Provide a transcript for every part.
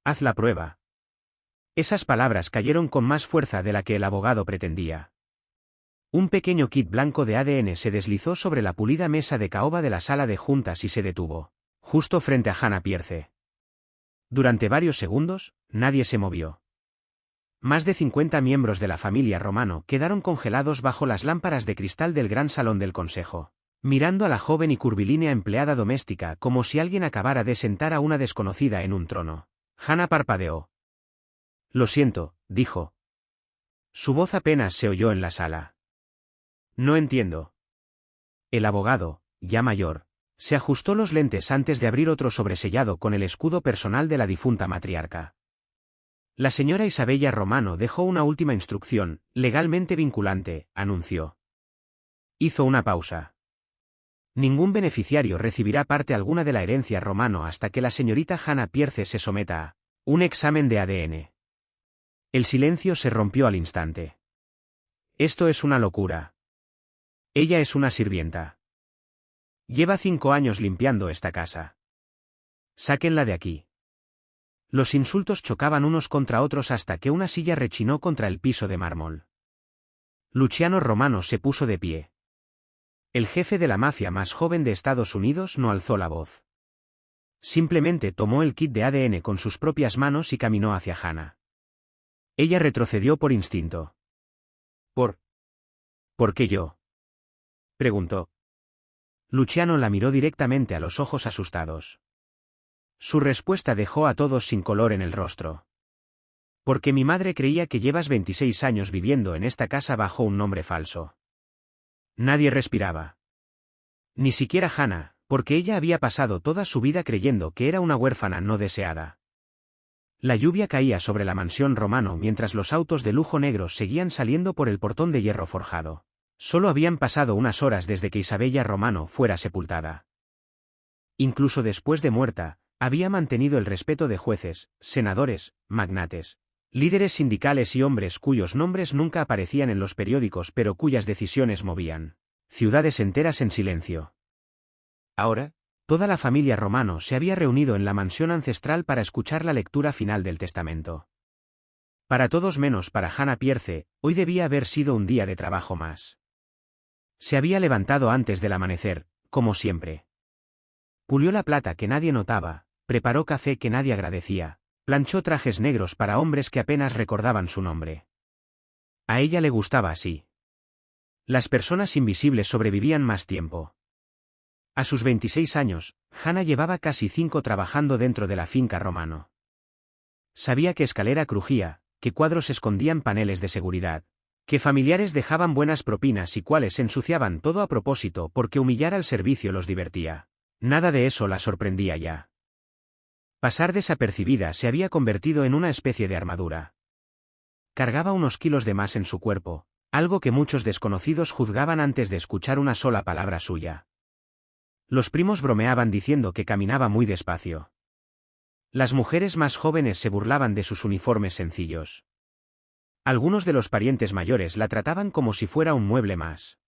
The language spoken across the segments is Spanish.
Haz la prueba. Esas palabras cayeron con más fuerza de la que el abogado pretendía. Un pequeño kit blanco de ADN se deslizó sobre la pulida mesa de caoba de la sala de juntas y se detuvo, justo frente a Hannah Pierce. Durante varios segundos, nadie se movió. Más de 50 miembros de la familia Romano quedaron congelados bajo las lámparas de cristal del gran salón del consejo, mirando a la joven y curvilínea empleada doméstica como si alguien acabara de sentar a una desconocida en un trono. Hannah parpadeó. Lo siento, dijo. Su voz apenas se oyó en la sala. No entiendo. El abogado, ya mayor, se ajustó los lentes antes de abrir otro sobresellado con el escudo personal de la difunta matriarca. La señora Isabella Romano dejó una última instrucción, legalmente vinculante, anunció. Hizo una pausa. Ningún beneficiario recibirá parte alguna de la herencia Romano hasta que la señorita Hannah Pierce se someta a un examen de ADN. El silencio se rompió al instante. Esto es una locura. Ella es una sirvienta. Lleva 5 años limpiando esta casa. Sáquenla de aquí. Los insultos chocaban unos contra otros hasta que una silla rechinó contra el piso de mármol. Luciano Romano se puso de pie. El jefe de la mafia más joven de Estados Unidos no alzó la voz. Simplemente tomó el kit de ADN con sus propias manos y caminó hacia Hannah. Ella retrocedió por instinto. ¿Por qué yo?, preguntó. Luciano la miró directamente a los ojos asustados. Su respuesta dejó a todos sin color en el rostro. Porque mi madre creía que llevas 26 años viviendo en esta casa bajo un nombre falso. Nadie respiraba. Ni siquiera Hannah, porque ella había pasado toda su vida creyendo que era una huérfana no deseada. La lluvia caía sobre la mansión Romano mientras los autos de lujo negros seguían saliendo por el portón de hierro forjado. Solo habían pasado unas horas desde que Isabella Romano fuera sepultada. Incluso después de muerta, había mantenido el respeto de jueces, senadores, magnates, líderes sindicales y hombres cuyos nombres nunca aparecían en los periódicos pero cuyas decisiones movían ciudades enteras en silencio. Ahora, toda la familia Romano se había reunido en la mansión ancestral para escuchar la lectura final del testamento. Para todos menos para Hannah Pierce, hoy debía haber sido un día de trabajo más. Se había levantado antes del amanecer, como siempre. Pulió la plata que nadie notaba, preparó café que nadie agradecía, planchó trajes negros para hombres que apenas recordaban su nombre. A ella le gustaba así. Las personas invisibles sobrevivían más tiempo. A sus 26 años, Hannah llevaba casi 5 trabajando dentro de la finca Romano. Sabía que escalera crujía, que cuadros escondían paneles de seguridad, que familiares dejaban buenas propinas y cuáles ensuciaban todo a propósito porque humillar al servicio los divertía. Nada de eso la sorprendía ya. Pasar desapercibida se había convertido en una especie de armadura. Cargaba unos kilos de más en su cuerpo, algo que muchos desconocidos juzgaban antes de escuchar una sola palabra suya. Los primos bromeaban diciendo que caminaba muy despacio. Las mujeres más jóvenes se burlaban de sus uniformes sencillos. Algunos de los parientes mayores la trataban como si fuera un mueble más.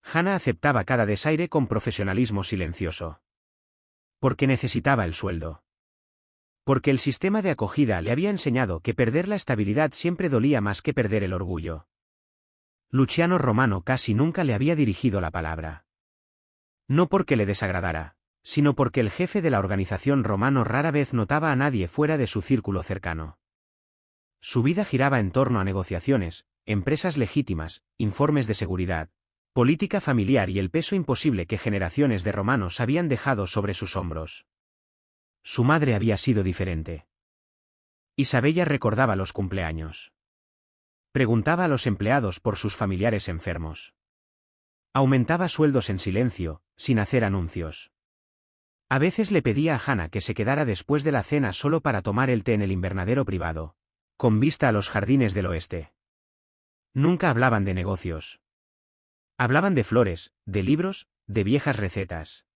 Hannah aceptaba cada desaire con profesionalismo silencioso. Porque necesitaba el sueldo. Porque el sistema de acogida le había enseñado que perder la estabilidad siempre dolía más que perder el orgullo. Luciano Romano casi nunca le había dirigido la palabra. No porque le desagradara, sino porque el jefe de la organización Romano rara vez notaba a nadie fuera de su círculo cercano. Su vida giraba en torno a negociaciones, empresas legítimas, informes de seguridad, política familiar y el peso imposible que generaciones de romanos habían dejado sobre sus hombros. Su madre había sido diferente. Isabella recordaba los cumpleaños. Preguntaba a los empleados por sus familiares enfermos. Aumentaba sueldos en silencio, sin hacer anuncios. A veces le pedía a Hannah que se quedara después de la cena solo para tomar el té en el invernadero privado, con vista a los jardines del oeste. Nunca hablaban de negocios. Hablaban de flores, de libros, de viejas recetas.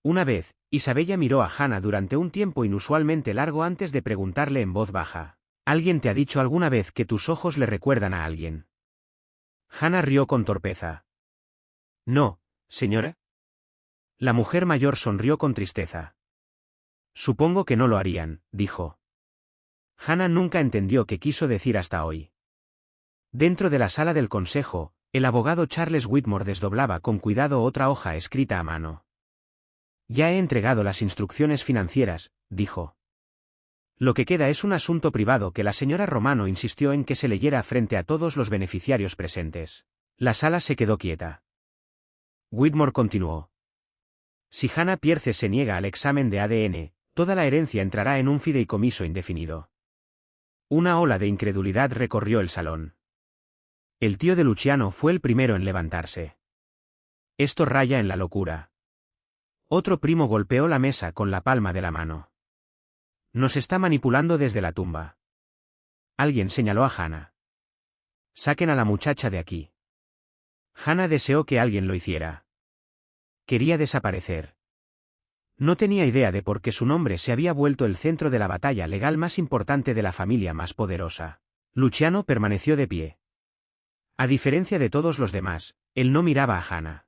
Una vez, Isabella miró a Hannah durante un tiempo inusualmente largo antes de preguntarle en voz baja: ¿Alguien te ha dicho alguna vez que tus ojos le recuerdan a alguien? Hannah rió con torpeza. No, señora. La mujer mayor sonrió con tristeza. Supongo que no lo harían, dijo. Hannah nunca entendió qué quiso decir hasta hoy. Dentro de la sala del consejo, el abogado Charles Whitmore desdoblaba con cuidado otra hoja escrita a mano. Ya he entregado las instrucciones financieras, dijo. Lo que queda es un asunto privado que la señora Romano insistió en que se leyera frente a todos los beneficiarios presentes. La sala se quedó quieta. Whitmore continuó. Si Hannah Pierce se niega al examen de ADN, toda la herencia entrará en un fideicomiso indefinido. Una ola de incredulidad recorrió el salón. El tío de Luciano fue el primero en levantarse. Esto raya en la locura. Otro primo golpeó la mesa con la palma de la mano. Nos está manipulando desde la tumba. Alguien señaló a Hannah. Saquen a la muchacha de aquí. Hannah deseó que alguien lo hiciera. Quería desaparecer. No tenía idea de por qué su nombre se había vuelto el centro de la batalla legal más importante de la familia más poderosa. Luciano permaneció de pie. A diferencia de todos los demás, él no miraba a Hannah.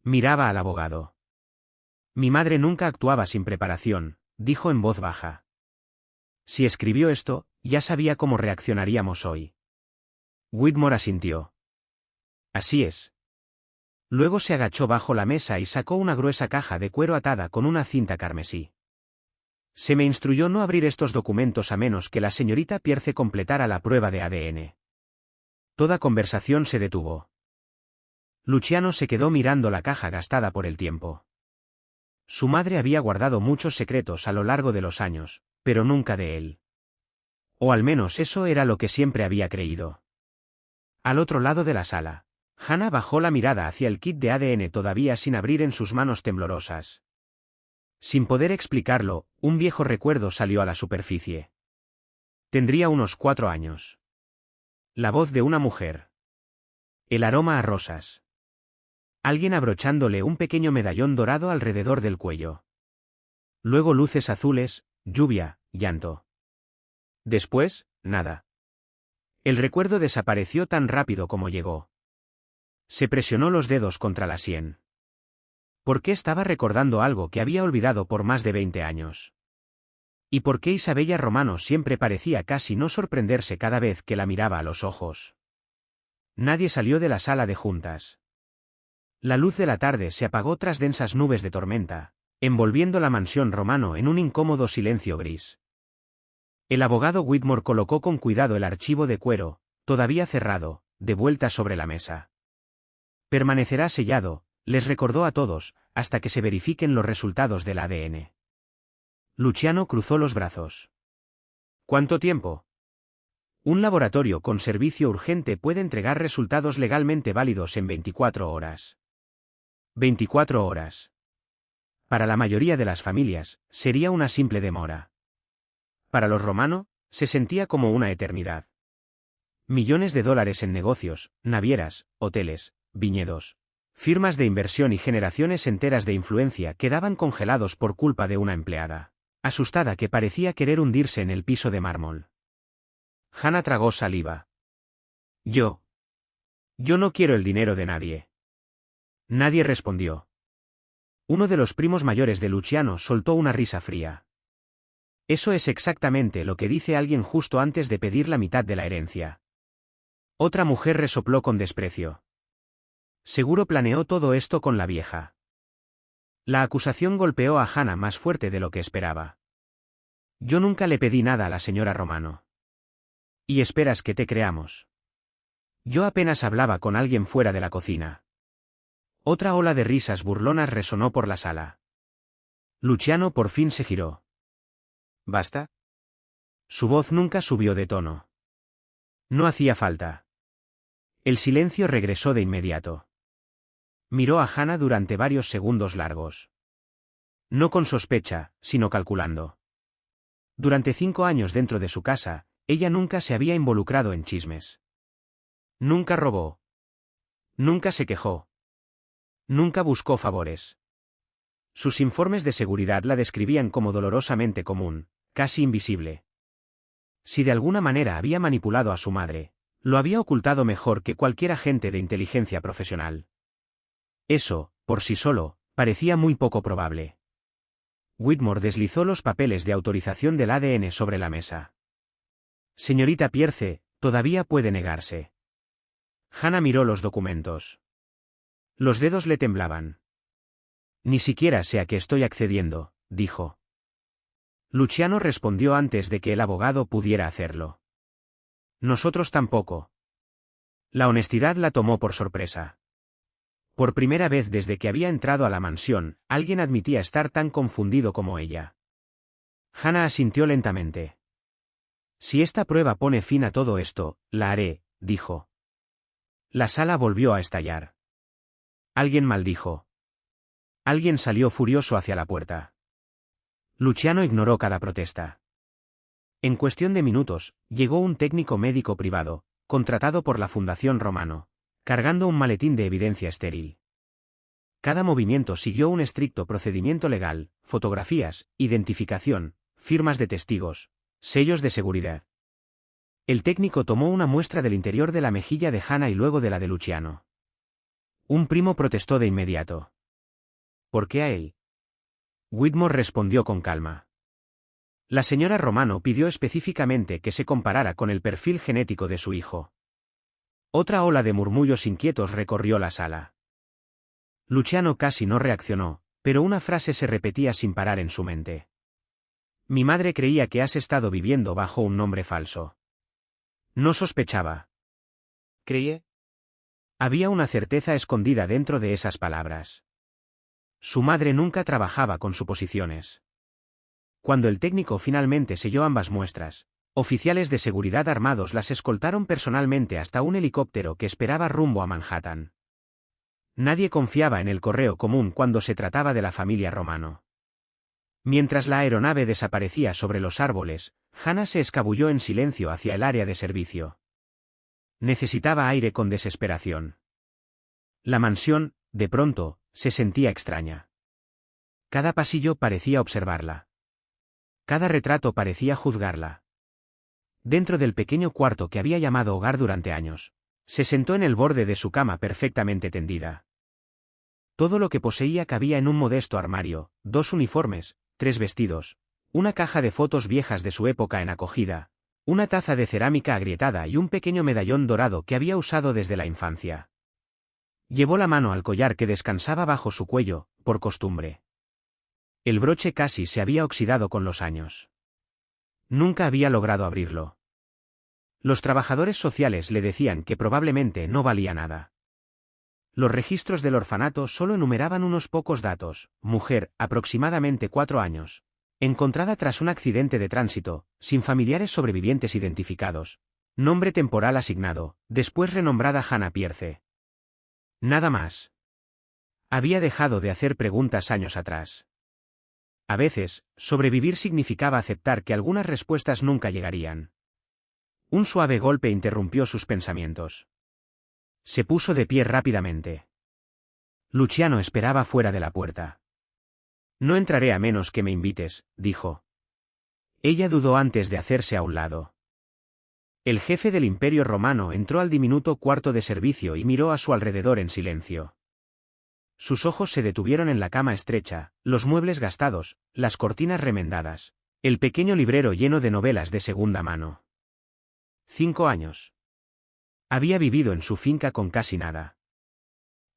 Miraba al abogado. Mi madre nunca actuaba sin preparación, dijo en voz baja. Si escribió esto, ya sabía cómo reaccionaríamos hoy. Whitmore asintió. Así es. Luego se agachó bajo la mesa y sacó una gruesa caja de cuero atada con una cinta carmesí. Se me instruyó no abrir estos documentos a menos que la señorita Pierce completara la prueba de ADN. Toda conversación se detuvo. Luciano se quedó mirando la caja gastada por el tiempo. Su madre había guardado muchos secretos a lo largo de los años, pero nunca de él. O al menos eso era lo que siempre había creído. Al otro lado de la sala, Hannah bajó la mirada hacia el kit de ADN todavía sin abrir en sus manos temblorosas. Sin poder explicarlo, un viejo recuerdo salió a la superficie. Tendría unos 4 años. La voz de una mujer. El aroma a rosas. Alguien abrochándole un pequeño medallón dorado alrededor del cuello. Luego luces azules, lluvia, llanto. Después, nada. El recuerdo desapareció tan rápido como llegó. Se presionó los dedos contra la sien. ¿Por qué estaba recordando algo que había olvidado por más de 20 años? ¿Y por qué Isabella Romano siempre parecía casi no sorprenderse cada vez que la miraba a los ojos? Nadie salió de la sala de juntas. La luz de la tarde se apagó tras densas nubes de tormenta, envolviendo la mansión Romano en un incómodo silencio gris. El abogado Whitmore colocó con cuidado el archivo de cuero, todavía cerrado, de vuelta sobre la mesa. Permanecerá sellado, les recordó a todos, hasta que se verifiquen los resultados del ADN. Luciano cruzó los brazos. ¿Cuánto tiempo? Un laboratorio con servicio urgente puede entregar resultados legalmente válidos en 24 horas. 24 horas. Para la mayoría de las familias, sería una simple demora. Para los Romano, se sentía como una eternidad. Millones de dólares en negocios, navieras, hoteles, viñedos, firmas de inversión y generaciones enteras de influencia quedaban congelados por culpa de una empleada, asustada que parecía querer hundirse en el piso de mármol. Hannah tragó saliva. Yo no quiero el dinero de nadie. Nadie respondió. Uno de los primos mayores de Luciano soltó una risa fría. Eso es exactamente lo que dice alguien justo antes de pedir la mitad de la herencia. Otra mujer resopló con desprecio. Seguro planeó todo esto con la vieja. La acusación golpeó a Hannah más fuerte de lo que esperaba. Yo nunca le pedí nada a la señora Romano. ¿Y esperas que te creamos? Yo apenas hablaba con alguien fuera de la cocina. Otra ola de risas burlonas resonó por la sala. Luciano por fin se giró. ¿Basta? Su voz nunca subió de tono. No hacía falta. El silencio regresó de inmediato. Miró a Hannah durante varios segundos largos. No con sospecha, sino calculando. Durante 5 años dentro de su casa, ella nunca se había involucrado en chismes. Nunca robó. Nunca se quejó. Nunca buscó favores. Sus informes de seguridad la describían como dolorosamente común, casi invisible. Si de alguna manera había manipulado a su madre, lo había ocultado mejor que cualquier agente de inteligencia profesional. Eso, por sí solo, parecía muy poco probable. Whitmore deslizó los papeles de autorización del ADN sobre la mesa. Señorita Pierce, todavía puede negarse. Hannah miró los documentos. Los dedos le temblaban. Ni siquiera sé a qué estoy accediendo, dijo. Luciano respondió antes de que el abogado pudiera hacerlo. Nosotros tampoco. La honestidad la tomó por sorpresa. Por primera vez desde que había entrado a la mansión, alguien admitía estar tan confundido como ella. Hannah asintió lentamente. Si esta prueba pone fin a todo esto, la haré, dijo. La sala volvió a estallar. Alguien maldijo. Alguien salió furioso hacia la puerta. Luciano ignoró cada protesta. En cuestión de minutos, llegó un técnico médico privado, contratado por la Fundación Romano, cargando un maletín de evidencia estéril. Cada movimiento siguió un estricto procedimiento legal: fotografías, identificación, firmas de testigos, sellos de seguridad. El técnico tomó una muestra del interior de la mejilla de Hannah y luego de la de Luciano. Un primo protestó de inmediato. ¿Por qué a él? Whitmore respondió con calma. La señora Romano pidió específicamente que se comparara con el perfil genético de su hijo. Otra ola de murmullos inquietos recorrió la sala. Luciano casi no reaccionó, pero una frase se repetía sin parar en su mente. Mi madre creía que has estado viviendo bajo un nombre falso. No sospechaba. ¿Creía? Había una certeza escondida dentro de esas palabras. Su madre nunca trabajaba con suposiciones. Cuando el técnico finalmente selló ambas muestras, oficiales de seguridad armados las escoltaron personalmente hasta un helicóptero que esperaba rumbo a Manhattan. Nadie confiaba en el correo común cuando se trataba de la familia Romano. Mientras la aeronave desaparecía sobre los árboles, Hannah se escabulló en silencio hacia el área de servicio. Necesitaba aire con desesperación. La mansión, de pronto, se sentía extraña. Cada pasillo parecía observarla. Cada retrato parecía juzgarla. Dentro del pequeño cuarto que había llamado hogar durante años, se sentó en el borde de su cama perfectamente tendida. Todo lo que poseía cabía en un modesto armario: 2 uniformes, 3 vestidos, una caja de fotos viejas de su época en acogida, una taza de cerámica agrietada y un pequeño medallón dorado que había usado desde la infancia. Llevó la mano al collar que descansaba bajo su cuello, por costumbre. El broche casi se había oxidado con los años. Nunca había logrado abrirlo. Los trabajadores sociales le decían que probablemente no valía nada. Los registros del orfanato solo enumeraban unos pocos datos: mujer, aproximadamente 4 años, encontrada tras un accidente de tránsito, sin familiares sobrevivientes identificados, nombre temporal asignado, después renombrada Hannah Pierce. Nada más. Había dejado de hacer preguntas años atrás. A veces, sobrevivir significaba aceptar que algunas respuestas nunca llegarían. Un suave golpe interrumpió sus pensamientos. Se puso de pie rápidamente. Luciano esperaba fuera de la puerta. No entraré a menos que me invites, dijo. Ella dudó antes de hacerse a un lado. El jefe del Imperio Romano entró al diminuto cuarto de servicio y miró a su alrededor en silencio. Sus ojos se detuvieron en la cama estrecha, los muebles gastados, las cortinas remendadas, el pequeño librero lleno de novelas de segunda mano. 5 años. Había vivido en su finca con casi nada.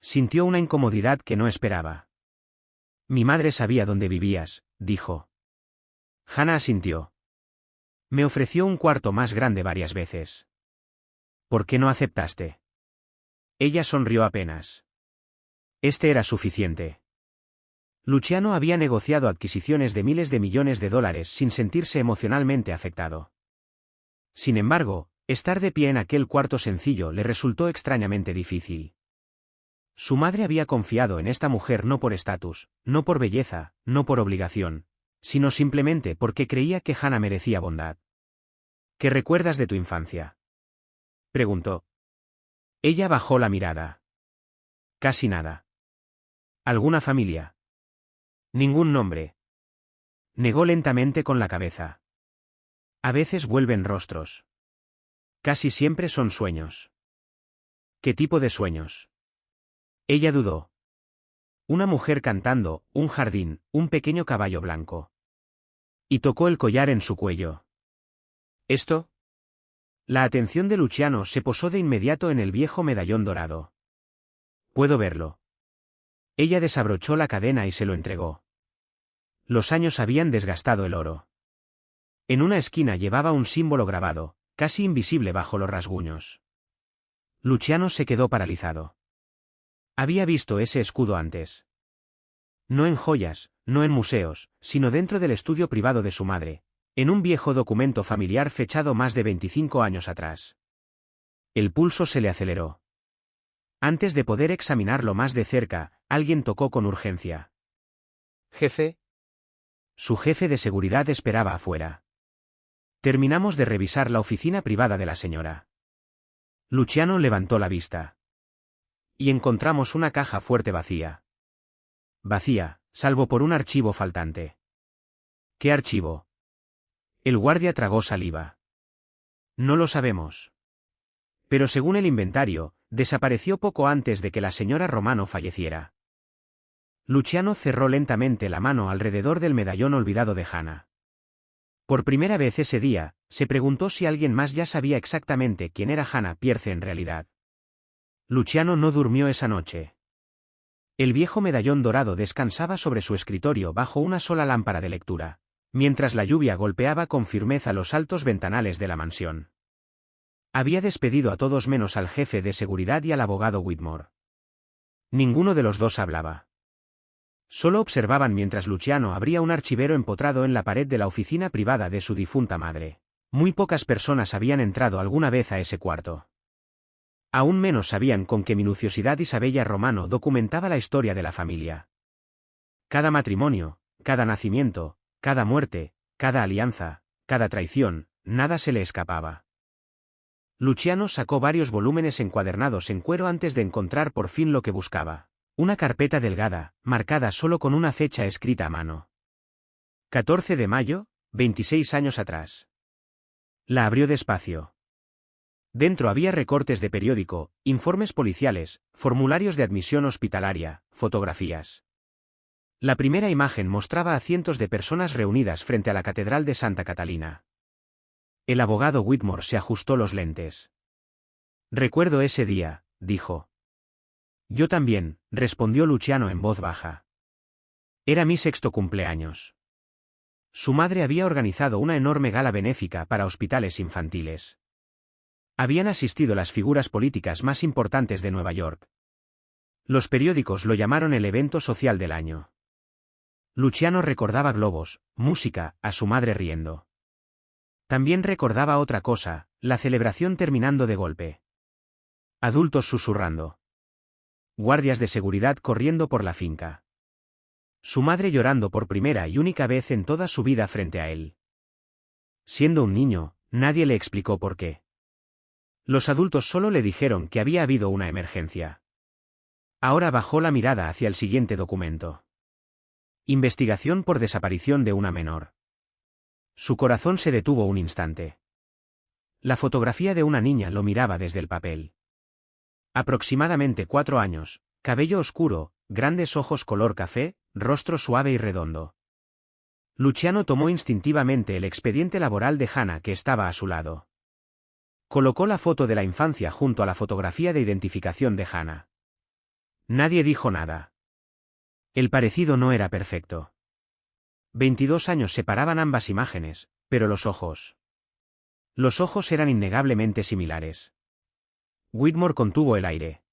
Sintió una incomodidad que no esperaba. Mi madre sabía dónde vivías, dijo. Hannah asintió. Me ofreció un cuarto más grande varias veces. ¿Por qué no aceptaste? Ella sonrió apenas. Este era suficiente. Luciano había negociado adquisiciones de miles de millones de dólares sin sentirse emocionalmente afectado. Sin embargo, estar de pie en aquel cuarto sencillo le resultó extrañamente difícil. Su madre había confiado en esta mujer no por estatus, no por belleza, no por obligación, sino simplemente porque creía que Hannah merecía bondad. ¿Qué recuerdas de tu infancia?, preguntó. Ella bajó la mirada. Casi nada. ¿Alguna familia? Ningún nombre. Negó lentamente con la cabeza. A veces vuelven rostros. Casi siempre son sueños. ¿Qué tipo de sueños? Ella dudó. Una mujer cantando, un jardín, un pequeño caballo blanco. Y tocó el collar en su cuello. ¿Esto? La atención de Luciano se posó de inmediato en el viejo medallón dorado. «Puedo verlo». Ella desabrochó la cadena y se lo entregó. Los años habían desgastado el oro. En una esquina llevaba un símbolo grabado, casi invisible bajo los rasguños. Luciano se quedó paralizado. Había visto ese escudo antes. No en joyas, no en museos, sino dentro del estudio privado de su madre, en un viejo documento familiar fechado más de 25 años atrás. El pulso se le aceleró. Antes de poder examinarlo más de cerca, alguien tocó con urgencia. Jefe. Su jefe de seguridad esperaba afuera. Terminamos de revisar la oficina privada de la señora. Luciano levantó la vista. Y encontramos una caja fuerte vacía. Vacía, salvo por un archivo faltante. ¿Qué archivo? El guardia tragó saliva. No lo sabemos. Pero según el inventario, desapareció poco antes de que la señora Romano falleciera. Luciano cerró lentamente la mano alrededor del medallón olvidado de Hannah. Por primera vez ese día, se preguntó si alguien más ya sabía exactamente quién era Hannah Pierce en realidad. Luciano no durmió esa noche. El viejo medallón dorado descansaba sobre su escritorio bajo una sola lámpara de lectura, mientras la lluvia golpeaba con firmeza los altos ventanales de la mansión. Había despedido a todos menos al jefe de seguridad y al abogado Whitmore. Ninguno de los dos hablaba. Solo observaban mientras Luciano abría un archivero empotrado en la pared de la oficina privada de su difunta madre. Muy pocas personas habían entrado alguna vez a ese cuarto. Aún menos sabían con qué minuciosidad Isabella Romano documentaba la historia de la familia. Cada matrimonio, cada nacimiento, cada muerte, cada alianza, cada traición, nada se le escapaba. Luciano sacó varios volúmenes encuadernados en cuero antes de encontrar por fin lo que buscaba. Una carpeta delgada, marcada solo con una fecha escrita a mano. 14 de mayo, 26 años atrás. La abrió despacio. Dentro había recortes de periódico, informes policiales, formularios de admisión hospitalaria, fotografías. La primera imagen mostraba a cientos de personas reunidas frente a la Catedral de Santa Catalina. El abogado Whitmore se ajustó los lentes. «Recuerdo ese día», dijo. «Yo también», respondió Luciano en voz baja. «Era mi 6º cumpleaños». Su madre había organizado una enorme gala benéfica para hospitales infantiles. Habían asistido las figuras políticas más importantes de Nueva York. Los periódicos lo llamaron el evento social del año. Luciano recordaba globos, música, a su madre riendo. También recordaba otra cosa, la celebración terminando de golpe. Adultos susurrando. Guardias de seguridad corriendo por la finca. Su madre llorando por primera y única vez en toda su vida frente a él. Siendo un niño, nadie le explicó por qué. Los adultos solo le dijeron que había habido una emergencia. Ahora bajó la mirada hacia el siguiente documento. Investigación por desaparición de una menor. Su corazón se detuvo un instante. La fotografía de una niña lo miraba desde el papel. Aproximadamente 4 años, cabello oscuro, grandes ojos color café, rostro suave y redondo. Luciano tomó instintivamente el expediente laboral de Hannah que estaba a su lado. Colocó la foto de la infancia junto a la fotografía de identificación de Hannah. Nadie dijo nada. El parecido no era perfecto. 22 años separaban ambas imágenes, pero los ojos. Los ojos eran innegablemente similares. Whitmore contuvo el aire.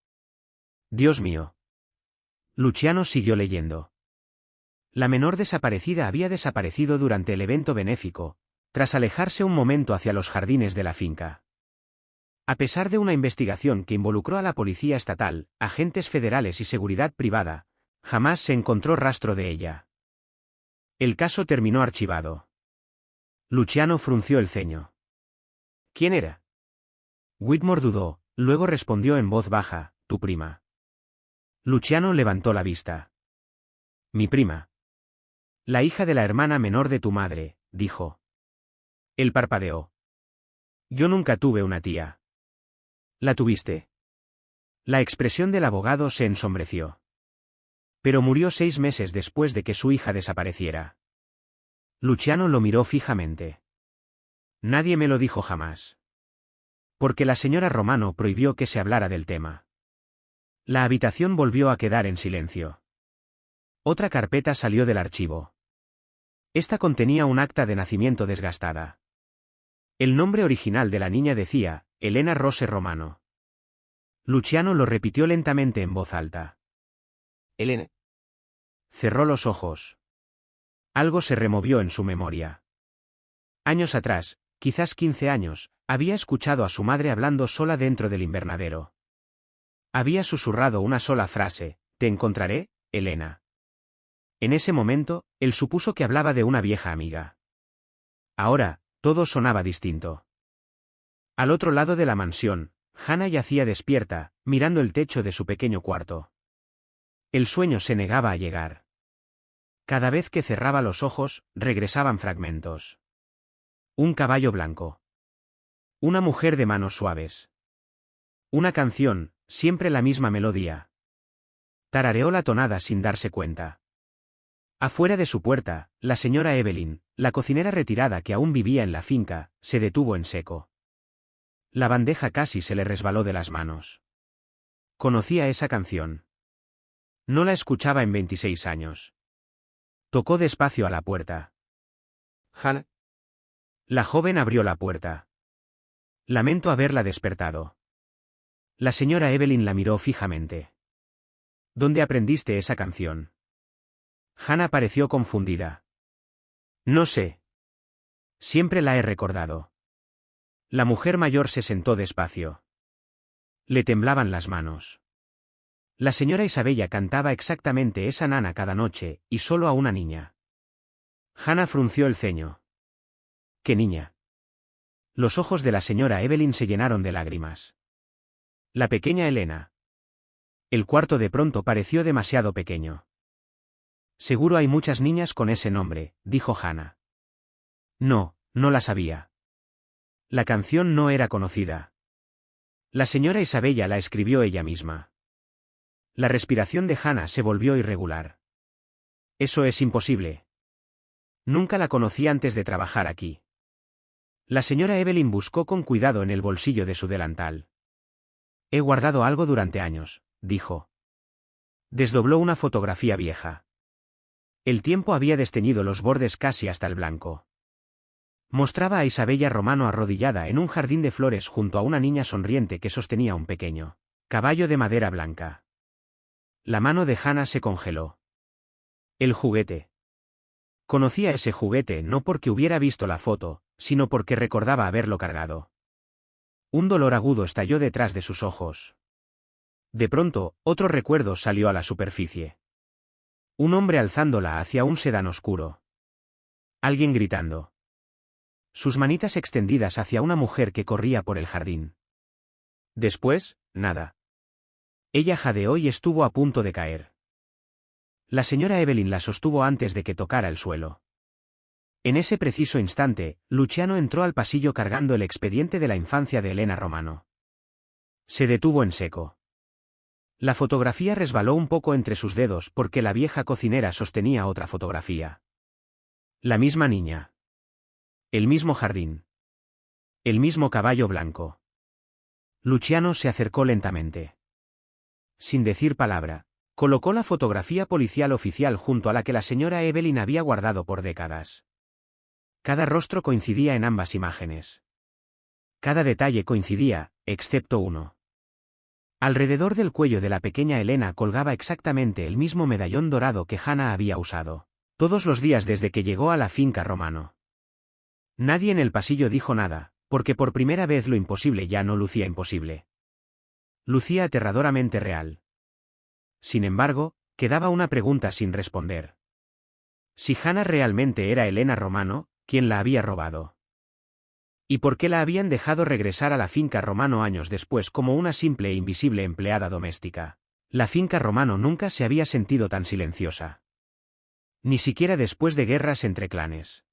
Dios mío. Luciano siguió leyendo. La menor desaparecida había desaparecido durante el evento benéfico, tras alejarse un momento hacia los jardines de la finca. A pesar de una investigación que involucró a la policía estatal, agentes federales y seguridad privada, jamás se encontró rastro de ella. El caso terminó archivado. Luciano frunció el ceño. ¿Quién era? Whitmore dudó, luego respondió en voz baja, tu prima. Luciano levantó la vista. Mi prima. La hija de la hermana menor de tu madre, dijo. Él parpadeó. Yo nunca tuve una tía. ¿La tuviste? La expresión del abogado se ensombreció. Pero murió 6 meses después de que su hija desapareciera. Luciano lo miró fijamente. Nadie me lo dijo jamás. Porque la señora Romano prohibió que se hablara del tema. La habitación volvió a quedar en silencio. Otra carpeta salió del archivo. Esta contenía un acta de nacimiento desgastada. El nombre original de la niña decía, Elena Rose Romano. Luciano lo repitió lentamente en voz alta. Elena. Cerró los ojos. Algo se removió en su memoria. Años atrás, quizás 15 años, había escuchado a su madre hablando sola dentro del invernadero. Había susurrado una sola frase, «Te encontraré, Elena». En ese momento, él supuso que hablaba de una vieja amiga. Ahora, todo sonaba distinto. Al otro lado de la mansión, Hannah yacía despierta, mirando el techo de su pequeño cuarto. El sueño se negaba a llegar. Cada vez que cerraba los ojos, regresaban fragmentos. Un caballo blanco. Una mujer de manos suaves. Una canción, siempre la misma melodía. Tarareó la tonada sin darse cuenta. Afuera de su puerta, la señora Evelyn, la cocinera retirada que aún vivía en la finca, se detuvo en seco. La bandeja casi se le resbaló de las manos. Conocía esa canción. No la escuchaba en 26 años. Tocó despacio a la puerta. Hannah. La joven abrió la puerta. Lamento haberla despertado. La señora Evelyn la miró fijamente. ¿Dónde aprendiste esa canción? Hannah pareció confundida. No sé. Siempre la he recordado. La mujer mayor se sentó despacio. Le temblaban las manos. La señora Isabella cantaba exactamente esa nana cada noche, y solo a una niña. Hannah frunció el ceño. ¿Qué niña? Los ojos de la señora Evelyn se llenaron de lágrimas. La pequeña Elena. El cuarto de pronto pareció demasiado pequeño. Seguro hay muchas niñas con ese nombre, dijo Hannah. No, no la sabía. La canción no era conocida. La señora Isabella la escribió ella misma. La respiración de Hannah se volvió irregular. Eso es imposible. Nunca la conocí antes de trabajar aquí. La señora Evelyn buscó con cuidado en el bolsillo de su delantal. He guardado algo durante años, dijo. Desdobló una fotografía vieja. El tiempo había desteñido los bordes casi hasta el blanco. Mostraba a Isabella Romano arrodillada en un jardín de flores junto a una niña sonriente que sostenía un pequeño caballo de madera blanca. La mano de Hannah se congeló. El juguete. Conocía ese juguete no porque hubiera visto la foto, sino porque recordaba haberlo cargado. Un dolor agudo estalló detrás de sus ojos. De pronto, otro recuerdo salió a la superficie. Un hombre alzándola hacia un sedán oscuro. Alguien gritando. Sus manitas extendidas hacia una mujer que corría por el jardín. Después, nada. Ella jadeó y estuvo a punto de caer. La señora Evelyn la sostuvo antes de que tocara el suelo. En ese preciso instante, Luciano entró al pasillo cargando el expediente de la infancia de Elena Romano. Se detuvo en seco. La fotografía resbaló un poco entre sus dedos porque la vieja cocinera sostenía otra fotografía. La misma niña. El mismo jardín. El mismo caballo blanco. Luciano se acercó lentamente. Sin decir palabra, colocó la fotografía policial oficial junto a la que la señora Evelyn había guardado por décadas. Cada rostro coincidía en ambas imágenes. Cada detalle coincidía, excepto uno. Alrededor del cuello de la pequeña Elena colgaba exactamente el mismo medallón dorado que Hannah había usado todos los días desde que llegó a la finca Romano. Nadie en el pasillo dijo nada, porque por primera vez lo imposible ya no lucía imposible. Lucía aterradoramente real. Sin embargo, quedaba una pregunta sin responder. Si Hannah realmente era Elena Romano, ¿quién la había robado? ¿Y por qué la habían dejado regresar a la finca Romano años después como una simple e invisible empleada doméstica? La finca Romano nunca se había sentido tan silenciosa. Ni siquiera después de guerras entre clanes.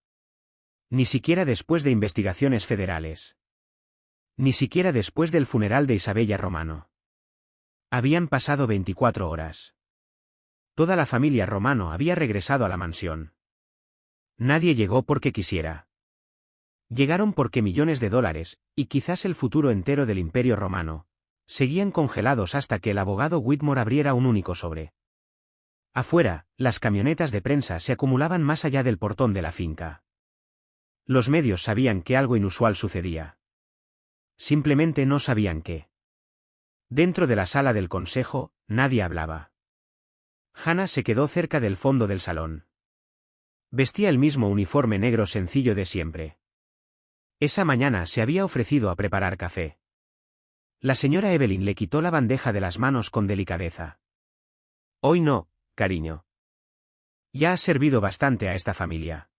Ni siquiera después de investigaciones federales. Ni siquiera después del funeral de Isabella Romano. Habían pasado 24 horas. Toda la familia Romano había regresado a la mansión. Nadie llegó porque quisiera. Llegaron porque millones de dólares, y quizás el futuro entero del Imperio Romano, seguían congelados hasta que el abogado Whitmore abriera un único sobre. Afuera, las camionetas de prensa se acumulaban más allá del portón de la finca. Los medios sabían que algo inusual sucedía. Simplemente no sabían qué. Dentro de la sala del consejo, nadie hablaba. Hannah se quedó cerca del fondo del salón. Vestía el mismo uniforme negro sencillo de siempre. Esa mañana se había ofrecido a preparar café. La señora Evelyn le quitó la bandeja de las manos con delicadeza. Hoy no, cariño. Ya has servido bastante a esta familia.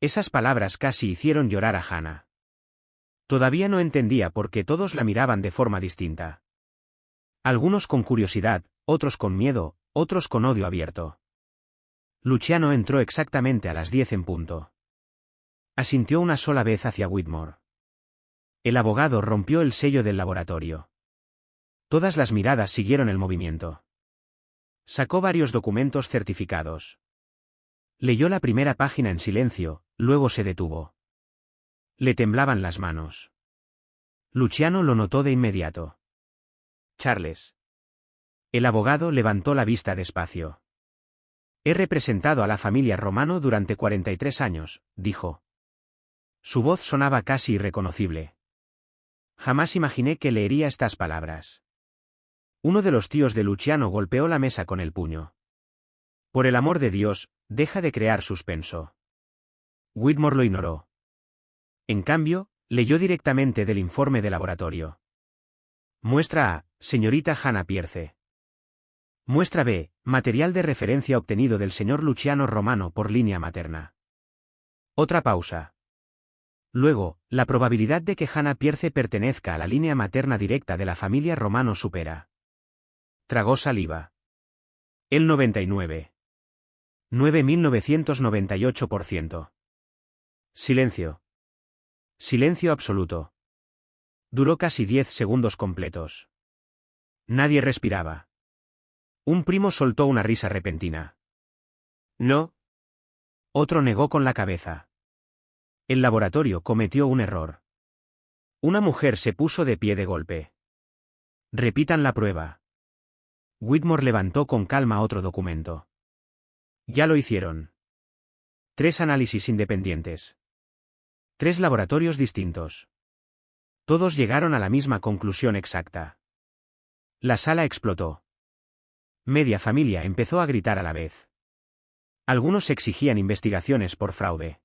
Esas palabras casi hicieron llorar a Hannah. Todavía no entendía por qué todos la miraban de forma distinta. Algunos con curiosidad, otros con miedo, otros con odio abierto. Luciano entró exactamente a las 10 en punto. Asintió una sola vez hacia Whitmore. El abogado rompió el sello del laboratorio. Todas las miradas siguieron el movimiento. Sacó varios documentos certificados. Leyó la primera página en silencio, luego se detuvo. Le temblaban las manos. Luciano lo notó de inmediato. Charles. El abogado levantó la vista despacio. He representado a la familia Romano durante 43 años, dijo. Su voz sonaba casi irreconocible. Jamás imaginé que leería estas palabras. Uno de los tíos de Luciano golpeó la mesa con el puño. Por el amor de Dios, deja de crear suspenso. Whitmore lo ignoró. En cambio, leyó directamente del informe de laboratorio. Muestra A, señorita Hannah Pierce. Muestra B, material de referencia obtenido del señor Luciano Romano por línea materna. Otra pausa. Luego, la probabilidad de que Hannah Pierce pertenezca a la línea materna directa de la familia Romano supera. Tragó saliva. El 9.998%. Silencio. Silencio absoluto. Duró casi 10 segundos completos. Nadie respiraba. Un primo soltó una risa repentina. No. Otro negó con la cabeza. El laboratorio cometió un error. Una mujer se puso de pie de golpe. Repitan la prueba. Whitmore levantó con calma otro documento. Ya lo hicieron. 3 análisis independientes. 3 laboratorios distintos. Todos llegaron a la misma conclusión exacta. La sala explotó. Media familia empezó a gritar a la vez. Algunos exigían investigaciones por fraude.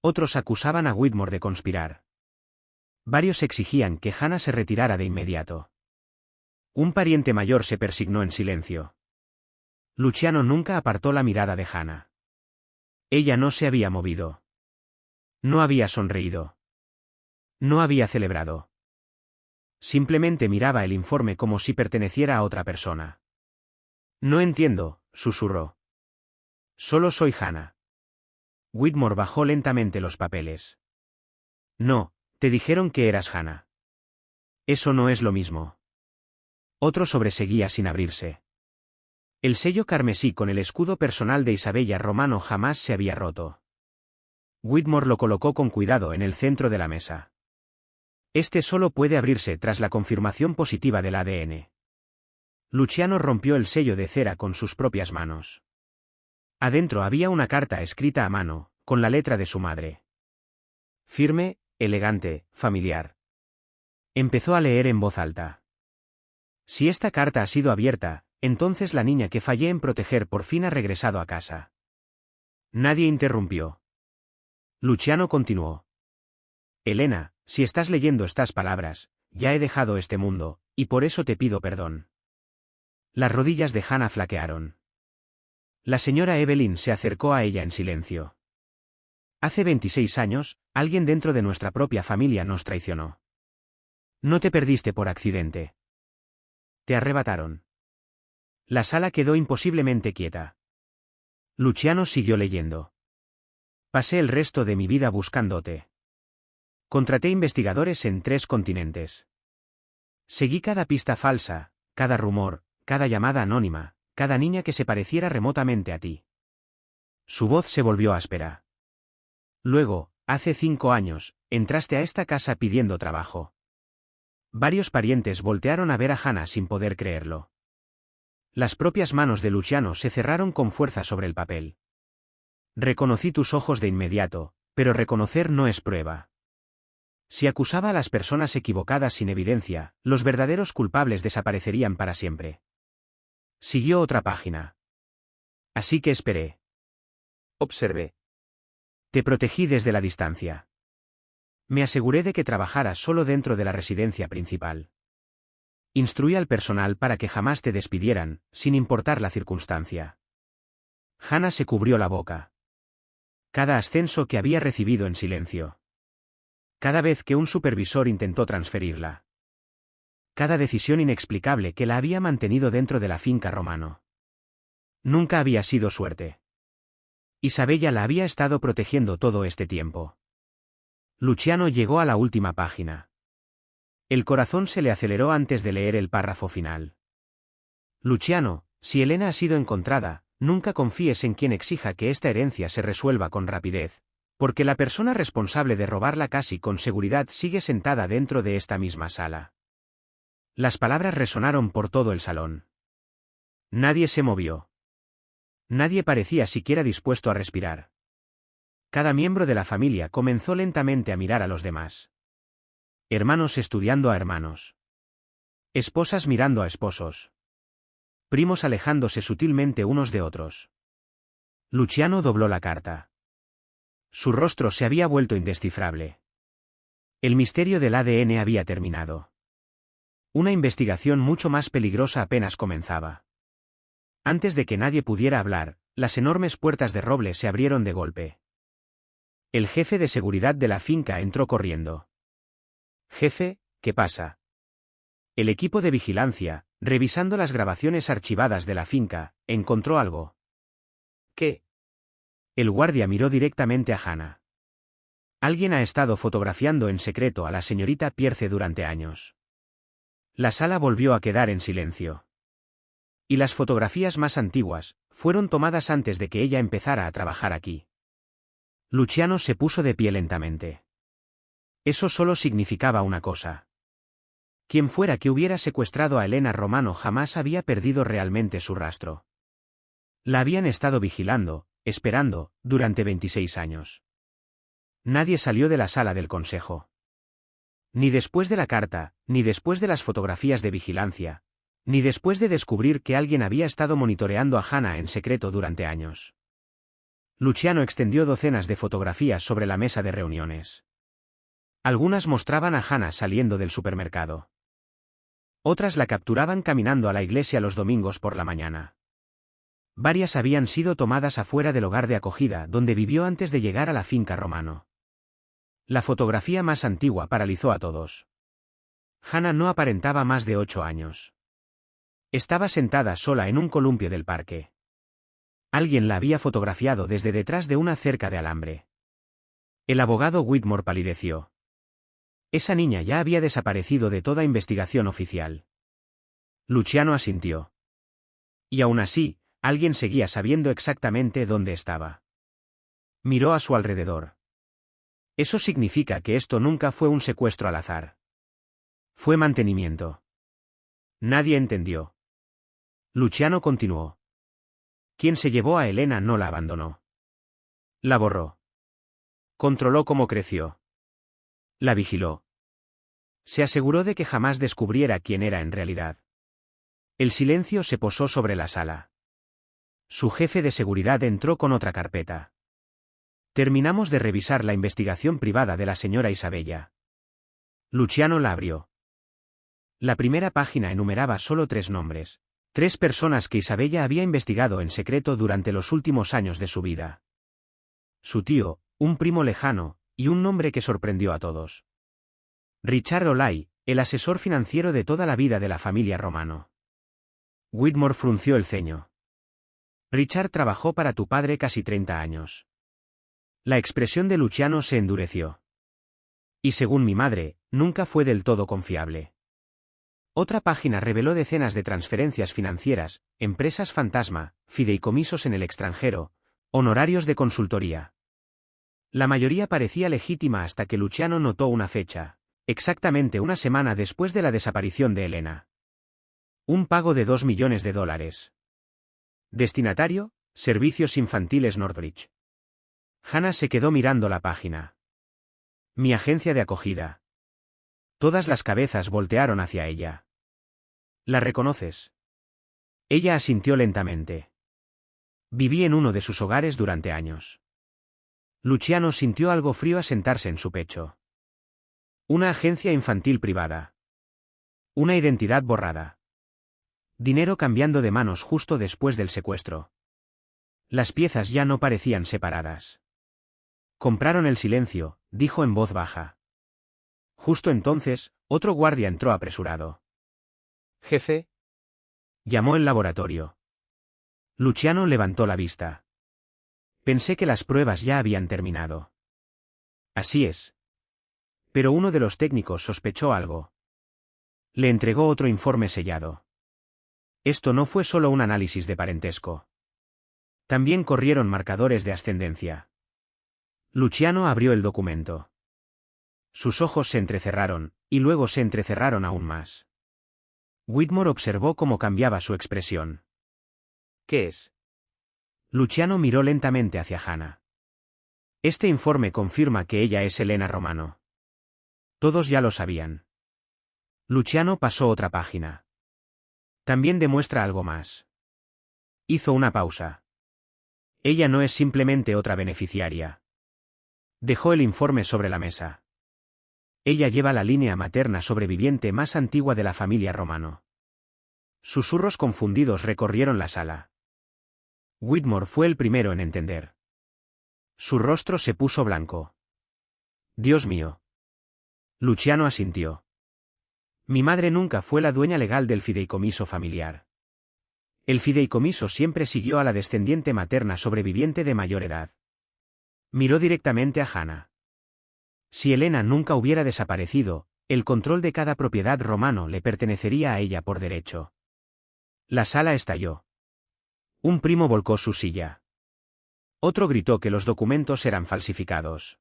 Otros acusaban a Whitmore de conspirar. Varios exigían que Hannah se retirara de inmediato. Un pariente mayor se persignó en silencio. Luciano nunca apartó la mirada de Hannah. Ella no se había movido. No había sonreído. No había celebrado. Simplemente miraba el informe como si perteneciera a otra persona. No entiendo, susurró. Solo soy Hannah. Whitmore bajó lentamente los papeles. No, te dijeron que eras Hannah. Eso no es lo mismo. Otro sobreseguía sin abrirse. El sello carmesí con el escudo personal de Isabella Romano jamás se había roto. Whitmore lo colocó con cuidado en el centro de la mesa. Este solo puede abrirse tras la confirmación positiva del ADN. Luciano rompió el sello de cera con sus propias manos. Adentro había una carta escrita a mano, con la letra de su madre. Firme, elegante, familiar. Empezó a leer en voz alta. Si esta carta ha sido abierta, entonces la niña que fallé en proteger por fin ha regresado a casa. Nadie interrumpió. Luciano continuó. Elena, si estás leyendo estas palabras, ya he dejado este mundo, y por eso te pido perdón. Las rodillas de Hannah flaquearon. La señora Evelyn se acercó a ella en silencio. Hace 26 años, alguien dentro de nuestra propia familia nos traicionó. No te perdiste por accidente. Te arrebataron. La sala quedó imposiblemente quieta. Luciano siguió leyendo. Pasé el resto de mi vida buscándote. Contraté investigadores en 3 continentes. Seguí cada pista falsa, cada rumor, cada llamada anónima, cada niña que se pareciera remotamente a ti. Su voz se volvió áspera. Luego, Hace 5 años, entraste a esta casa pidiendo trabajo. Varios parientes voltearon a ver a Hannah sin poder creerlo. Las propias manos de Luciano se cerraron con fuerza sobre el papel. Reconocí tus ojos de inmediato, pero reconocer no es prueba. Si acusaba a las personas equivocadas sin evidencia, los verdaderos culpables desaparecerían para siempre. Siguió otra página. Así que esperé. Observé. Te protegí desde la distancia. Me aseguré de que trabajaras solo dentro de la residencia principal. Instruí al personal para que jamás te despidieran, sin importar la circunstancia. Hannah se cubrió la boca. Cada ascenso que había recibido en silencio. Cada vez que un supervisor intentó transferirla. Cada decisión inexplicable que la había mantenido dentro de la finca Romano. Nunca había sido suerte. Isabella la había estado protegiendo todo este tiempo. Luciano llegó a la última página. El corazón se le aceleró antes de leer el párrafo final. Luciano, si Elena ha sido encontrada, nunca confíes en quien exija que esta herencia se resuelva con rapidez, porque la persona responsable de robarla casi con seguridad sigue sentada dentro de esta misma sala. Las palabras resonaron por todo el salón. Nadie se movió. Nadie parecía siquiera dispuesto a respirar. Cada miembro de la familia comenzó lentamente a mirar a los demás. Hermanos estudiando a hermanos. Esposas mirando a esposos. Primos alejándose sutilmente unos de otros. Luciano dobló la carta. Su rostro se había vuelto indescifrable. El misterio del ADN había terminado. Una investigación mucho más peligrosa apenas comenzaba. Antes de que nadie pudiera hablar, las enormes puertas de roble se abrieron de golpe. El jefe de seguridad de la finca entró corriendo. Jefe, ¿qué pasa? El equipo de vigilancia, revisando las grabaciones archivadas de la finca, encontró algo. ¿Qué? El guardia miró directamente a Hannah. Alguien ha estado fotografiando en secreto a la señorita Pierce durante años. La sala volvió a quedar en silencio. Y las fotografías más antiguas, fueron tomadas antes de que ella empezara a trabajar aquí. Luciano se puso de pie lentamente. Eso solo significaba una cosa. Quien fuera que hubiera secuestrado a Elena Romano jamás había perdido realmente su rastro. La habían estado vigilando, esperando, durante 26 años. Nadie salió de la sala del consejo. Ni después de la carta, ni después de las fotografías de vigilancia, ni después de descubrir que alguien había estado monitoreando a Hannah en secreto durante años. Luciano extendió docenas de fotografías sobre la mesa de reuniones. Algunas mostraban a Hannah saliendo del supermercado. Otras la capturaban caminando a la iglesia los domingos por la mañana. Varias habían sido tomadas afuera del hogar de acogida donde vivió antes de llegar a la finca Romano. La fotografía más antigua paralizó a todos. Hannah no aparentaba más de 8 años. Estaba sentada sola en un columpio del parque. Alguien la había fotografiado desde detrás de una cerca de alambre. El abogado Whitmore palideció. Esa niña ya había desaparecido de toda investigación oficial. Luciano asintió. Y aún así, alguien seguía sabiendo exactamente dónde estaba. Miró a su alrededor. Eso significa que esto nunca fue un secuestro al azar. Fue mantenimiento. Nadie entendió. Luciano continuó. Quien se llevó a Elena no la abandonó. La borró. Controló cómo creció. La vigiló. Se aseguró de que jamás descubriera quién era en realidad. El silencio se posó sobre la sala. Su jefe de seguridad entró con otra carpeta. Terminamos de revisar la investigación privada de la señora Isabella. Luciano la abrió. La primera página enumeraba solo 3 nombres. 3 personas que Isabella había investigado en secreto durante los últimos años de su vida. Su tío, un primo lejano, y un nombre que sorprendió a todos. Richard Olay, el asesor financiero de toda la vida de la familia Romano. Whitmore frunció el ceño. Richard trabajó para tu padre casi 30 años. La expresión de Luciano se endureció. Y según mi madre, nunca fue del todo confiable. Otra página reveló decenas de transferencias financieras, empresas fantasma, fideicomisos en el extranjero, honorarios de consultoría. La mayoría parecía legítima hasta que Luciano notó una fecha, exactamente una semana después de la desaparición de Elena. Un pago de $2 millones. Destinatario, Servicios Infantiles Northbridge. Hannah se quedó mirando la página. Mi agencia de acogida. Todas las cabezas voltearon hacia ella. ¿La reconoces? Ella asintió lentamente. Viví en uno de sus hogares durante años. Luciano sintió algo frío a sentarse en su pecho. Una agencia infantil privada. Una identidad borrada. Dinero cambiando de manos justo después del secuestro. Las piezas ya no parecían separadas. Compraron el silencio, dijo en voz baja. Justo entonces, otro guardia entró apresurado. Jefe. Llamó el laboratorio. Luciano levantó la vista. Pensé que las pruebas ya habían terminado. Así es. Pero uno de los técnicos sospechó algo. Le entregó otro informe sellado. Esto no fue solo un análisis de parentesco. También corrieron marcadores de ascendencia. Luciano abrió el documento. Sus ojos se entrecerraron, y luego se entrecerraron aún más. Whitmore observó cómo cambiaba su expresión. ¿Qué es? Luciano miró lentamente hacia Hannah. Este informe confirma que ella es Elena Romano. Todos ya lo sabían. Luciano pasó otra página. También demuestra algo más. Hizo una pausa. Ella no es simplemente otra beneficiaria. Dejó el informe sobre la mesa. Ella lleva la línea materna sobreviviente más antigua de la familia Romano. Susurros confundidos recorrieron la sala. Whitmore fue el primero en entender. Su rostro se puso blanco. Dios mío. Luciano asintió. Mi madre nunca fue la dueña legal del fideicomiso familiar. El fideicomiso siempre siguió a la descendiente materna sobreviviente de mayor edad. Miró directamente a Hannah. Si Elena nunca hubiera desaparecido, el control de cada propiedad romano le pertenecería a ella por derecho. La sala estalló. Un primo volcó su silla. Otro gritó que los documentos eran falsificados.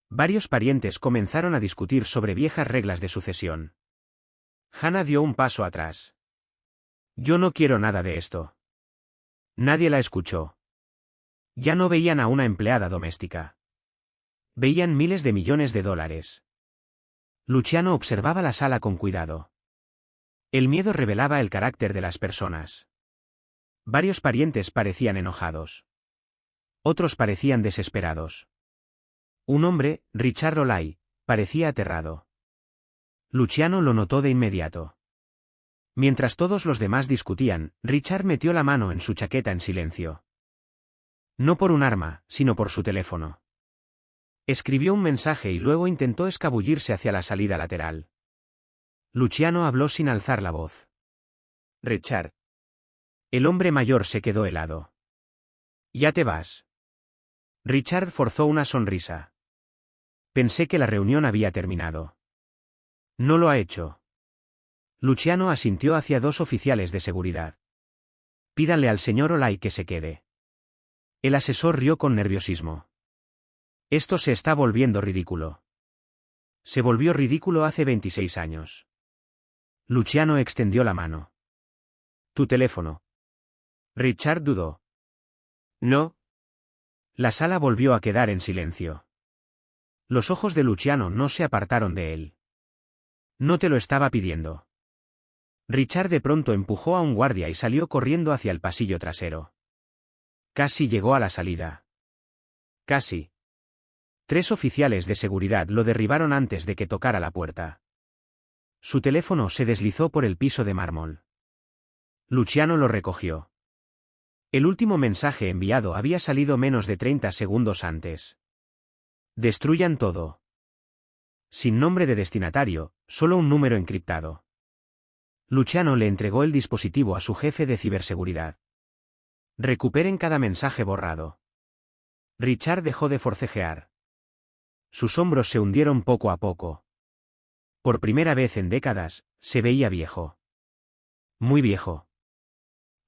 Varios parientes comenzaron a discutir sobre viejas reglas de sucesión. Hannah dio un paso atrás. Yo no quiero nada de esto. Nadie la escuchó. Ya no veían a una empleada doméstica. Veían miles de millones de dólares. Luciano observaba la sala con cuidado. El miedo revelaba el carácter de las personas. Varios parientes parecían enojados. Otros parecían desesperados. Un hombre, Richard Olay, parecía aterrado. Luciano lo notó de inmediato. Mientras todos los demás discutían, Richard metió la mano en su chaqueta en silencio. No por un arma, sino por su teléfono. Escribió un mensaje y luego intentó escabullirse hacia la salida lateral. Luciano habló sin alzar la voz. Richard. El hombre mayor se quedó helado. ¿Ya te vas? Richard forzó una sonrisa. Pensé que la reunión había terminado. No lo ha hecho. Luciano asintió hacia dos oficiales de seguridad. Pídanle al señor Olay que se quede. El asesor rió con nerviosismo. Esto se está volviendo ridículo. Se volvió ridículo hace 26 años. Luciano extendió la mano. Tu teléfono. Richard dudó. No. La sala volvió a quedar en silencio. Los ojos de Luciano no se apartaron de él. No te lo estaba pidiendo. Richard de pronto empujó a un guardia y salió corriendo hacia el pasillo trasero. Casi llegó a la salida. Casi. 3 oficiales de seguridad lo derribaron antes de que tocara la puerta. Su teléfono se deslizó por el piso de mármol. Luciano lo recogió. El último mensaje enviado había salido menos de 30 segundos antes. Destruyan todo. Sin nombre de destinatario, solo un número encriptado. Luciano le entregó el dispositivo a su jefe de ciberseguridad. Recuperen cada mensaje borrado. Richard dejó de forcejear. Sus hombros se hundieron poco a poco. Por primera vez en décadas, se veía viejo. Muy viejo.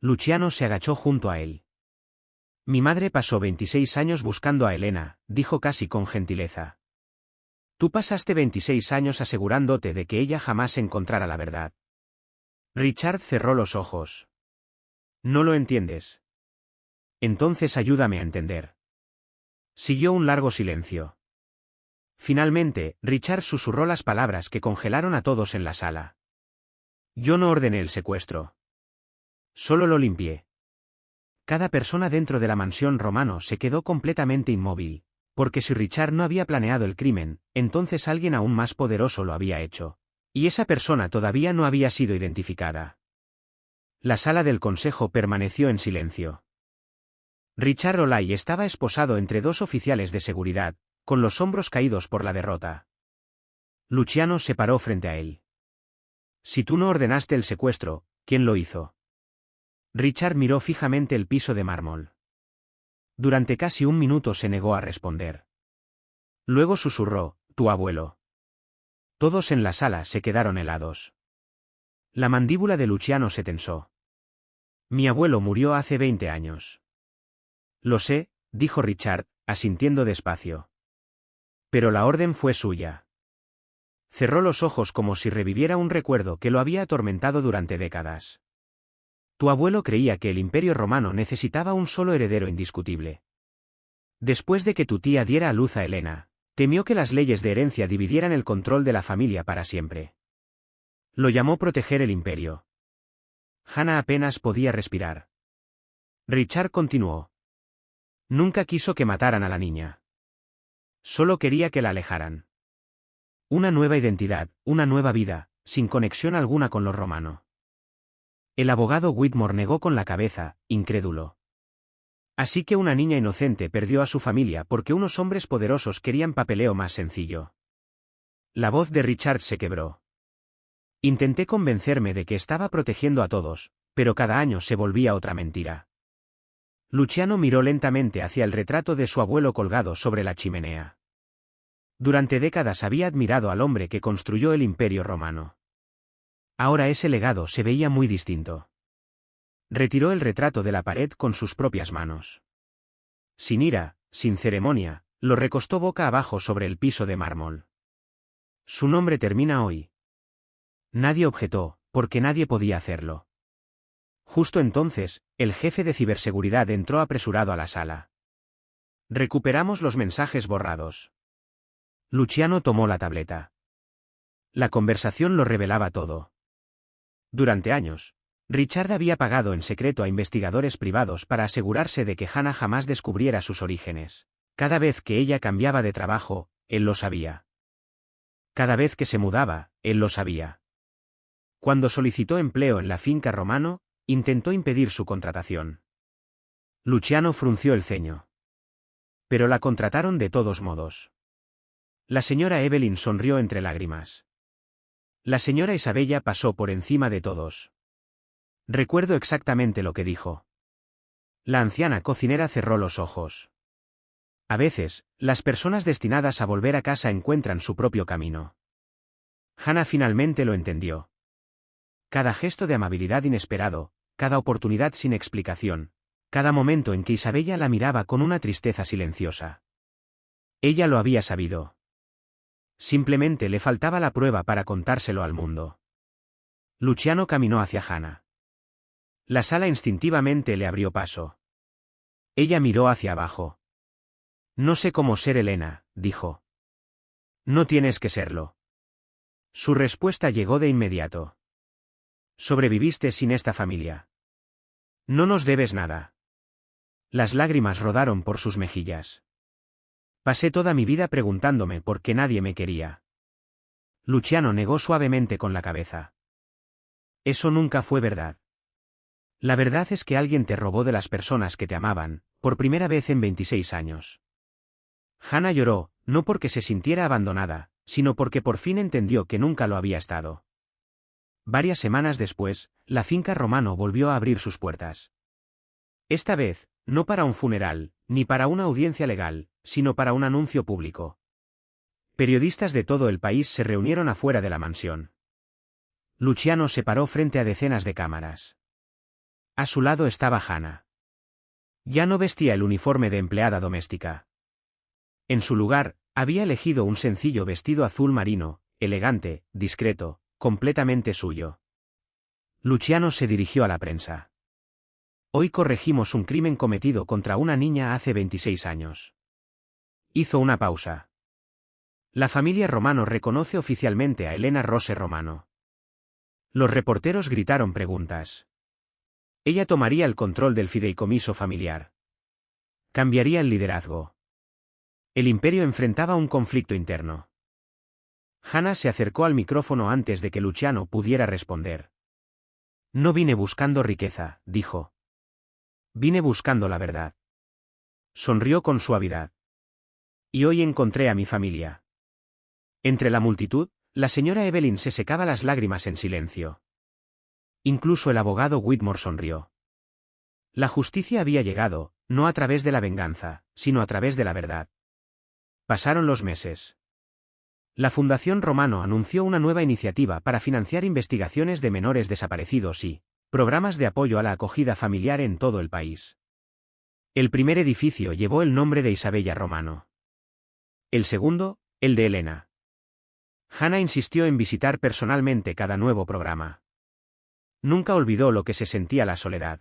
Luciano se agachó junto a él. Mi madre pasó 26 años buscando a Elena, dijo casi con gentileza. Tú pasaste 26 años asegurándote de que ella jamás encontrara la verdad. Richard cerró los ojos. No lo entiendes. Entonces ayúdame a entender. Siguió un largo silencio. Finalmente, Richard susurró las palabras que congelaron a todos en la sala. Yo no ordené el secuestro. Solo lo limpié. Cada persona dentro de la mansión Romano se quedó completamente inmóvil, porque si Richard no había planeado el crimen, entonces alguien aún más poderoso lo había hecho. Y esa persona todavía no había sido identificada. La sala del consejo permaneció en silencio. Richard Olay estaba esposado entre dos oficiales de seguridad, con los hombros caídos por la derrota. Luciano se paró frente a él. Si tú no ordenaste el secuestro, ¿quién lo hizo? Richard miró fijamente el piso de mármol. Durante casi un minuto se negó a responder. Luego susurró, tu abuelo. Todos en la sala se quedaron helados. La mandíbula de Luciano se tensó. Mi abuelo murió hace 20 años. Lo sé, dijo Richard, asintiendo despacio. Pero la orden fue suya. Cerró los ojos como si reviviera un recuerdo que lo había atormentado durante décadas. Tu abuelo creía que el Imperio Romano necesitaba un solo heredero indiscutible. Después de que tu tía diera a luz a Helena, temió que las leyes de herencia dividieran el control de la familia para siempre. Lo llamó proteger el imperio. Hannah apenas podía respirar. Richard continuó. Nunca quiso que mataran a la niña. Solo quería que la alejaran. Una nueva identidad, una nueva vida, sin conexión alguna con lo romano. El abogado Whitmore negó con la cabeza, incrédulo. Así que una niña inocente perdió a su familia porque unos hombres poderosos querían papeleo más sencillo. La voz de Richard se quebró. Intenté convencerme de que estaba protegiendo a todos, pero cada año se volvía otra mentira. Luciano miró lentamente hacia el retrato de su abuelo colgado sobre la chimenea. Durante décadas había admirado al hombre que construyó el Imperio Romano. Ahora ese legado se veía muy distinto. Retiró el retrato de la pared con sus propias manos. Sin ira, sin ceremonia, lo recostó boca abajo sobre el piso de mármol. Su nombre termina hoy. Nadie objetó, porque nadie podía hacerlo. Justo entonces, el jefe de ciberseguridad entró apresurado a la sala. Recuperamos los mensajes borrados. Luciano tomó la tableta. La conversación lo revelaba todo. Durante años, Richard había pagado en secreto a investigadores privados para asegurarse de que Hannah jamás descubriera sus orígenes. Cada vez que ella cambiaba de trabajo, él lo sabía. Cada vez que se mudaba, él lo sabía. Cuando solicitó empleo en la finca Romano, intentó impedir su contratación. Luciano frunció el ceño. Pero la contrataron de todos modos. La señora Evelyn sonrió entre lágrimas. La señora Isabella pasó por encima de todos. Recuerdo exactamente lo que dijo. La anciana cocinera cerró los ojos. A veces, las personas destinadas a volver a casa encuentran su propio camino. Hannah finalmente lo entendió. Cada gesto de amabilidad inesperado, cada oportunidad sin explicación, cada momento en que Isabella la miraba con una tristeza silenciosa. Ella lo había sabido. Simplemente le faltaba la prueba para contárselo al mundo. Luciano caminó hacia Hannah. La sala instintivamente le abrió paso. Ella miró hacia abajo. No sé cómo ser Helena, dijo. No tienes que serlo. Su respuesta llegó de inmediato. Sobreviviste sin esta familia. No nos debes nada. Las lágrimas rodaron por sus mejillas. Pasé toda mi vida preguntándome por qué nadie me quería. Luciano negó suavemente con la cabeza. Eso nunca fue verdad. La verdad es que alguien te robó de las personas que te amaban, por primera vez en 26 años. Hannah lloró, no porque se sintiera abandonada, sino porque por fin entendió que nunca lo había estado. Varias semanas después, la finca Romano volvió a abrir sus puertas. Esta vez, no para un funeral, ni para una audiencia legal, sino para un anuncio público. Periodistas de todo el país se reunieron afuera de la mansión. Luciano se paró frente a decenas de cámaras. A su lado estaba Hannah. Ya no vestía el uniforme de empleada doméstica. En su lugar, había elegido un sencillo vestido azul marino, elegante, discreto, completamente suyo. Luciano se dirigió a la prensa. Hoy corregimos un crimen cometido contra una niña hace 26 años. Hizo una pausa. La familia Romano reconoce oficialmente a Elena Rose Romano. Los reporteros gritaron preguntas. Ella tomaría el control del fideicomiso familiar. Cambiaría el liderazgo. El imperio enfrentaba un conflicto interno. Hannah se acercó al micrófono antes de que Luciano pudiera responder. No vine buscando riqueza, dijo. Vine buscando la verdad. Sonrió con suavidad. Y hoy encontré a mi familia. Entre la multitud, la señora Evelyn se secaba las lágrimas en silencio. Incluso el abogado Whitmore sonrió. La justicia había llegado, no a través de la venganza, sino a través de la verdad. Pasaron los meses. La Fundación Romano anunció una nueva iniciativa para financiar investigaciones de menores desaparecidos y programas de apoyo a la acogida familiar en todo el país. El primer edificio llevó el nombre de Isabella Romano. El segundo, el de Elena. Hannah insistió en visitar personalmente cada nuevo programa. Nunca olvidó lo que se sentía la soledad.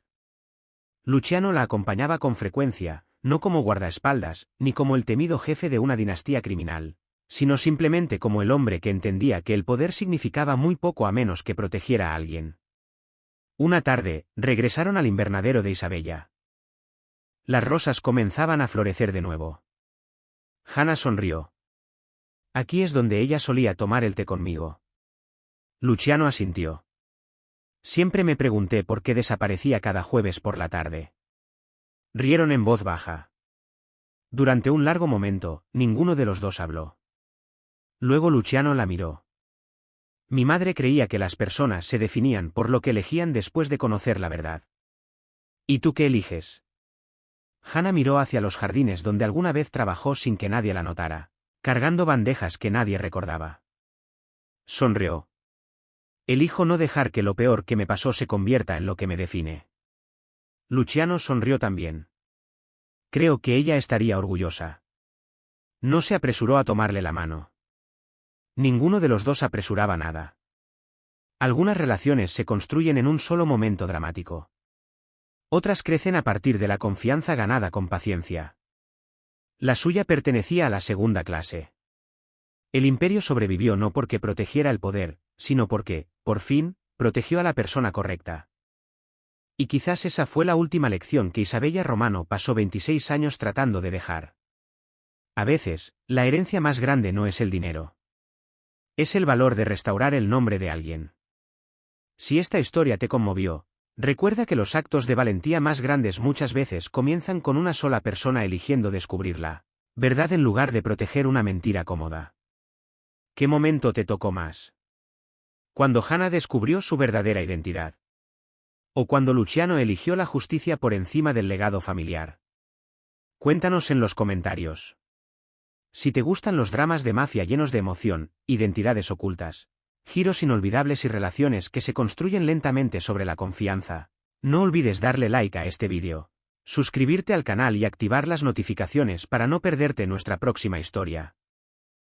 Luciano la acompañaba con frecuencia, no como guardaespaldas, ni como el temido jefe de una dinastía criminal, sino simplemente como el hombre que entendía que el poder significaba muy poco a menos que protegiera a alguien. Una tarde, regresaron al invernadero de Isabella. Las rosas comenzaban a florecer de nuevo. Hannah sonrió. Aquí es donde ella solía tomar el té conmigo. Luciano asintió. Siempre me pregunté por qué desaparecía cada jueves por la tarde. Rieron en voz baja. Durante un largo momento, ninguno de los dos habló. Luego Luciano la miró. Mi madre creía que las personas se definían por lo que elegían después de conocer la verdad. ¿Y tú qué eliges? Hannah miró hacia los jardines donde alguna vez trabajó sin que nadie la notara, cargando bandejas que nadie recordaba. Sonrió. Elijo no dejar que lo peor que me pasó se convierta en lo que me define. Luciano sonrió también. Creo que ella estaría orgullosa. No se apresuró a tomarle la mano. Ninguno de los dos apresuraba nada. Algunas relaciones se construyen en un solo momento dramático. Otras crecen a partir de la confianza ganada con paciencia. La suya pertenecía a la segunda clase. El imperio sobrevivió no porque protegiera el poder, sino porque, por fin, protegió a la persona correcta. Y quizás esa fue la última lección que Isabella Romano pasó 26 años tratando de dejar. A veces, la herencia más grande no es el dinero. Es el valor de restaurar el nombre de alguien. Si esta historia te conmovió, recuerda que los actos de valentía más grandes muchas veces comienzan con una sola persona eligiendo descubrir la verdad en lugar de proteger una mentira cómoda. ¿Qué momento te tocó más? Cuando Hannah descubrió su verdadera identidad. O cuando Luciano eligió la justicia por encima del legado familiar. Cuéntanos en los comentarios. Si te gustan los dramas de mafia llenos de emoción, identidades ocultas, giros inolvidables y relaciones que se construyen lentamente sobre la confianza, no olvides darle like a este vídeo, suscribirte al canal y activar las notificaciones para no perderte nuestra próxima historia.